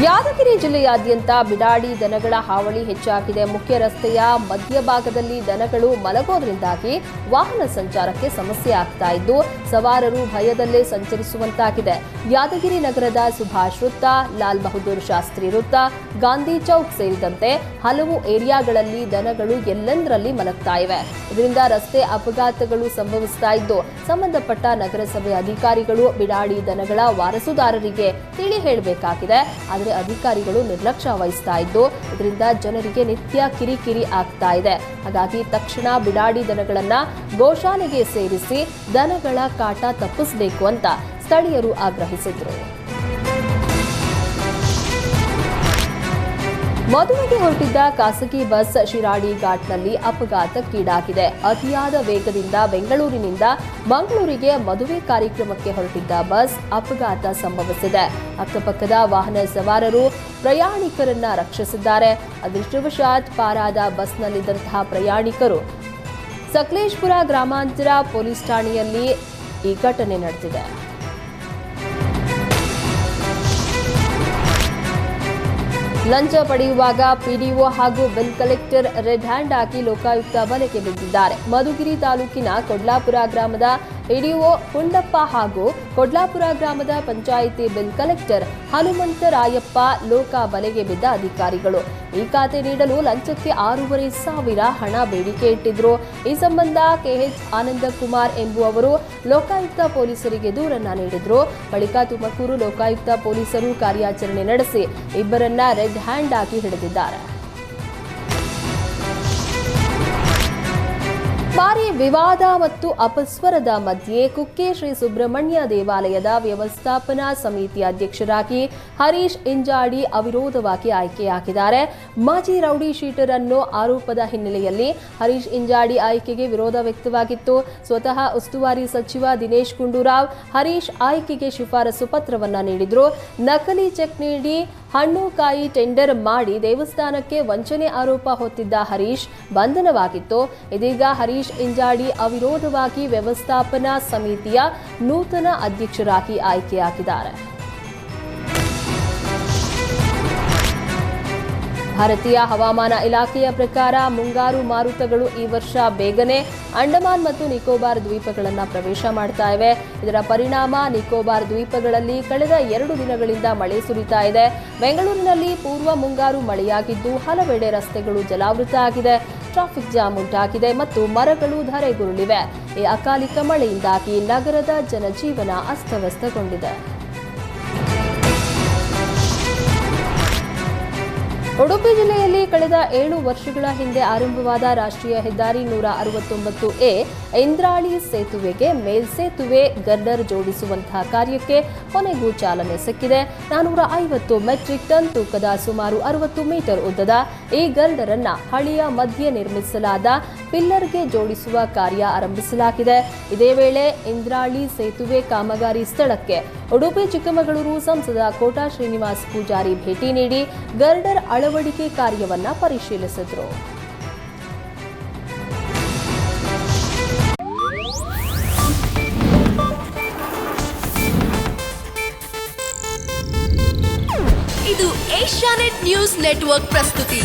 ಯಾದಗಿರಿ ಜಿಲ್ಲೆಯಾದ್ಯಂತ ಬಿಡಾಡಿ ದನಗಳ ಹಾವಳಿ ಹೆಚ್ಚಾಗಿದೆ. ಮುಖ್ಯ ರಸ್ತೆಯ ಮಧ್ಯಭಾಗದಲ್ಲಿ ದನಗಳು ಮಲಗೋದ್ರಿಂದಾಗಿ ವಾಹನ ಸಂಚಾರಕ್ಕೆ ಸಮಸ್ಯೆ ಆಗ್ತಾ ಇದ್ದು ಸವಾರರು ಭಯದಲ್ಲೇ ಸಂಚರಿಸುವಂತಾಗಿದೆ. ಯಾದಗಿರಿ ನಗರದ ಸುಭಾಷ್ ವೃತ್ತ, ಲಾಲ್ ಬಹದ್ದೂರ್ ಶಾಸ್ತ್ರಿ ವೃತ್ತ, ಗಾಂಧಿ ಚೌಕ್ ಸೇರಿದಂತೆ ಹಲವು ಏರಿಯಾಗಳಲ್ಲಿ ದನಗಳು ಎಲ್ಲೆಂದರಲ್ಲಿ ಮಲಗ್ತಾ ಇವೆ. ಇದರಿಂದ ರಸ್ತೆ ಅಪಘಾತಗಳು ಸಂಭವಿಸ್ತಾ ಇದ್ದು ಸಂಬಂಧಪಟ್ಟ ನಗರಸಭೆ ಅಧಿಕಾರಿಗಳು ಬಿಡಾಡಿ ದನಗಳ ವಾರಸುದಾರರಿಗೆ ತಿಳಿ ಹೇಳಬೇಕಾಗಿದೆ. ಆದರೆ ಅಧಿಕಾರಿಗಳು ನಿರ್ಲಕ್ಷ್ಯ ವಹಿಸ್ತಾ ಇದ್ದು ಇದರಿಂದ ಜನರಿಗೆ ನಿತ್ಯ ಕಿರಿಕಿರಿ ಆಗ್ತಾ ಇದೆ. ಹಾಗಾಗಿ ತಕ್ಷಣ ಬಿಡಾಡಿ ದನಗಳನ್ನ ಗೋಶಾಲೆಗೆ ಸೇರಿಸಿ ದನಗಳ ಕಾಟ ತಪ್ಪಿಸಬೇಕು ಅಂತ ಸ್ಥಳೀಯರು ಆಗ್ರಹಿಸಿದ್ರು. ಮದುವೆಗೆ ಹೊರಟಿದ್ದ ಖಾಸಗಿ ಬಸ್ ಶಿರಾಡಿ ಘಾಟ್ನಲ್ಲಿ ಅಪಘಾತಕ್ಕೀಡಾಗಿದೆ. ಅತಿಯಾದ ವೇಗದಿಂದ ಬೆಂಗಳೂರಿನಿಂದ ಮಂಗಳೂರಿಗೆ ಮದುವೆ ಕಾರ್ಯಕ್ರಮಕ್ಕೆ ಹೊರಟಿದ್ದ ಬಸ್ ಅಪಘಾತ ಸಂಭವಿಸಿದೆ. ಅಕ್ಕಪಕ್ಕದ ವಾಹನ ಸವಾರರು ಪ್ರಯಾಣಿಕರನ್ನ ರಕ್ಷಿಸಿದ್ದಾರೆ. ಅದೃಷ್ಟವಶಾತ್ ಪಾರಾದ ಬಸ್ನಲ್ಲಿದ್ದಂತಹ ಪ್ರಯಾಣಿಕರು ಸಕಲೇಶಪುರ ಗ್ರಾಮಾಂತರ ಪೊಲೀಸ್ ಠಾಣೆಯಲ್ಲಿ ಈ ಘಟನೆ ನಡೆದಿದೆ. ಲಂಚ ಪಡೆಯುವಾಗ ಪಿಡಿಒ ಹಾಗೂ ಬಿಲ್ ಕಲೆಕ್ಟರ್ ರೆಡ್ ಹ್ಯಾಂಡ್ ಹಾಕಿ ಲೋಕಾಯುಕ್ತ ಬಲೆಗೆ ಬಿದ್ದಿದ್ದಾರೆ. ಮಧುಗಿರಿ ತಾಲೂಕಿನ ಕೊಡ್ಲಾಪುರ ಗ್ರಾಮದ ಪಿಡಿಒ ಪುಂಡಪ್ಪ ಹಾಗೂ ಕೊಡ್ಲಾಪುರ ಗ್ರಾಮದ ಪಂಚಾಯಿತಿ ಬಿಲ್ ಕಲೆಕ್ಟರ್ ಹನುಮಂತರಾಯಪ್ಪ ಲೋಕ ಬಲೆಗೆ ಬಿದ್ದ ಅಧಿಕಾರಿಗಳು. ಈ ಖಾತೆ ನೀಡಲು ಲಂಚಕ್ಕೆ 6,500 ಹಣ ಬೇಡಿಕೆ ಇಟ್ಟಿದ್ರು. ಈ ಸಂಬಂಧ ಕೆಎಚ್ ಆನಂದಕುಮಾರ್ ಎಂಬುವವರು ಲೋಕಾಯುಕ್ತ ಪೊಲೀಸರಿಗೆ ದೂರನ್ನ ನೀಡಿದ್ರು. ಬಳಿಕ ತುಮಕೂರು ಲೋಕಾಯುಕ್ತ ಪೊಲೀಸರು ಕಾರ್ಯಾಚರಣೆ ನಡೆಸಿ ಇಬ್ಬರನ್ನ ರೆಡ್ ಹ್ಯಾಂಡ್ ಆಗಿ ಹಿಡಿದಿದ್ದಾರೆ. ಭಾರೀ ವಿವಾದ ಮತ್ತು ಅಪಸ್ವರದ ಮಧ್ಯೆ ಕುಕ್ಕೆ ಶ್ರೀ ಸುಬ್ರಹ್ಮಣ್ಯ ದೇವಾಲಯದ ವ್ಯವಸ್ಥಾಪನಾ ಸಮಿತಿ ಅಧ್ಯಕ್ಷರಾಗಿ ಹರೀಶ್ ಇಂಜಾಡಿ ಅವಿರೋಧವಾಗಿ ಆಯ್ಕೆಯಾಗಿದ್ದಾರೆ. ಮಾಜಿ ರೌಡಿ ಶೀಟರ್ ಅನ್ನೋ ಆರೋಪದ ಹಿನ್ನೆಲೆಯಲ್ಲಿ ಹರೀಶ್ ಇಂಜಾಡಿ ಆಯ್ಕೆಗೆ ವಿರೋಧ ವ್ಯಕ್ತವಾಗಿತ್ತು. ಸ್ವತಃ ಉಸ್ತುವಾರಿ ಸಚಿವ ದಿನೇಶ್ ಗುಂಡೂರಾವ್ ಹರೀಶ್ ಆಯ್ಕೆಗೆ ಶಿಫಾರಸು ಪತ್ರವನ್ನ ನೀಡಿದ್ರು. ನಕಲಿ ಚೆಕ್ ನೀಡಿ ಹಣ್ಣು ಕಾಯಿ ಟೆಂಡರ್ ಮಾಡಿ ದೇವಸ್ಥಾನಕ್ಕೆ ವಂಚನೆ ಆರೋಪ ಹೊತ್ತಿದ್ದ ಹರೀಶ್ ಬಂಧನವಾಗಿತ್ತು. ಇದೀಗ ಹರೀಶ್ ಇಂಜಾಡಿ ಅವಿರೋಧವಾಗಿ ವ್ಯವಸ್ಥಾಪನಾ ಸಮಿತಿಯ ನೂತನ ಅಧ್ಯಕ್ಷರಾಗಿ ಆಯ್ಕೆಯಾಗಿದ್ದಾರೆ. ಭಾರತೀಯ ಹವಾಮಾನ ಇಲಾಖೆಯ ಪ್ರಕಾರ ಮುಂಗಾರು ಮಾರುತಗಳು ಈ ವರ್ಷ ಬೇಗನೆ ಅಂಡಮಾನ್ ಮತ್ತು ನಿಕೋಬಾರ್ ದ್ವೀಪಗಳನ್ನು ಪ್ರವೇಶ ಮಾಡ್ತಾ ಇವೆ. ಇದರ ಪರಿಣಾಮ ನಿಕೋಬಾರ್ ದ್ವೀಪಗಳಲ್ಲಿ ಕಳೆದ 2 ದಿನಗಳಿಂದ ಮಳೆ ಸುರಿತಾ ಇದೆ. ಬೆಂಗಳೂರಿನಲ್ಲಿ ಪೂರ್ವ ಮುಂಗಾರು ಮಳೆಯಾಗಿದ್ದು ಹಲವೆಡೆ ರಸ್ತೆಗಳು ಜಲಾವೃತ ಆಗಿದೆ, ಟ್ರಾಫಿಕ್ ಜಾಮ್ ಉಂಟಾಗಿದೆ ಮತ್ತು ಮರಗಳು ಧರೆಗುರುಳಿವೆ. ಈ ಅಕಾಲಿಕ ಮಳೆಯಿಂದಾಗಿ ನಗರದ ಜನಜೀವನ ಅಸ್ತವ್ಯಸ್ತಗೊಂಡಿದೆ. ಉಡುಪಿ ಜಿಲ್ಲೆಯಲ್ಲಿ ಕಳೆದ 7 ವರ್ಷಗಳ ಹಿಂದೆ ಆರಂಭವಾದ ರಾಷ್ಟ್ರೀಯ ಹೆದ್ದಾರಿ 169A ಇಂದ್ರಾಳಿ ಸೇತುವೆಗೆ ಮೇಲ್ಸೇತುವೆ ಗರ್ಡರ್ ಜೋಡಿಸುವಂತಹ ಕಾರ್ಯಕ್ಕೆ ಕೊನೆಗೂ ಚಾಲನೆ ಸಿಕ್ಕಿದೆ. 450 ಮೆಟ್ರಿಕ್ ಟನ್ ತೂಕದ ಸುಮಾರು 60 ಮೀಟರ್ ಉದ್ದದ ಈ ಗರ್ಡರ್ ಅನ್ನ ಹಳಿಯ ಮಧ್ಯೆ ನಿರ್ಮಿಸಲಾದ ಪಿಲ್ಲರ್ಗೆ ಜೋಡಿಸುವ ಕಾರ್ಯ ಆರಂಭಿಸಲಾಗಿದೆ. ಇದೇ ವೇಳೆ ಇಂದ್ರಾಳಿ ಸೇತುವೆ ಕಾಮಗಾರಿ ಸ್ಥಳಕ್ಕೆ ಉಡುಪಿ ಚಿಕ್ಕಮಗಳೂರು ಸಂಸದ ಕೋಟಾ ಶ್ರೀನಿವಾಸ್ ಪೂಜಾರಿ ಭೇಟಿ ನೀಡಿ ಗರ್ಡರ್ ಅಳವಡಿಕೆ ಕಾರ್ಯವನ್ನ ಪರಿಶೀಲಿಸಿದರು. ಇದು ಏಷ್ಯಾನೆಟ್ ನ್ಯೂಸ್ ನೆಟ್ವರ್ಕ್ ಪ್ರಸ್ತುತಿ.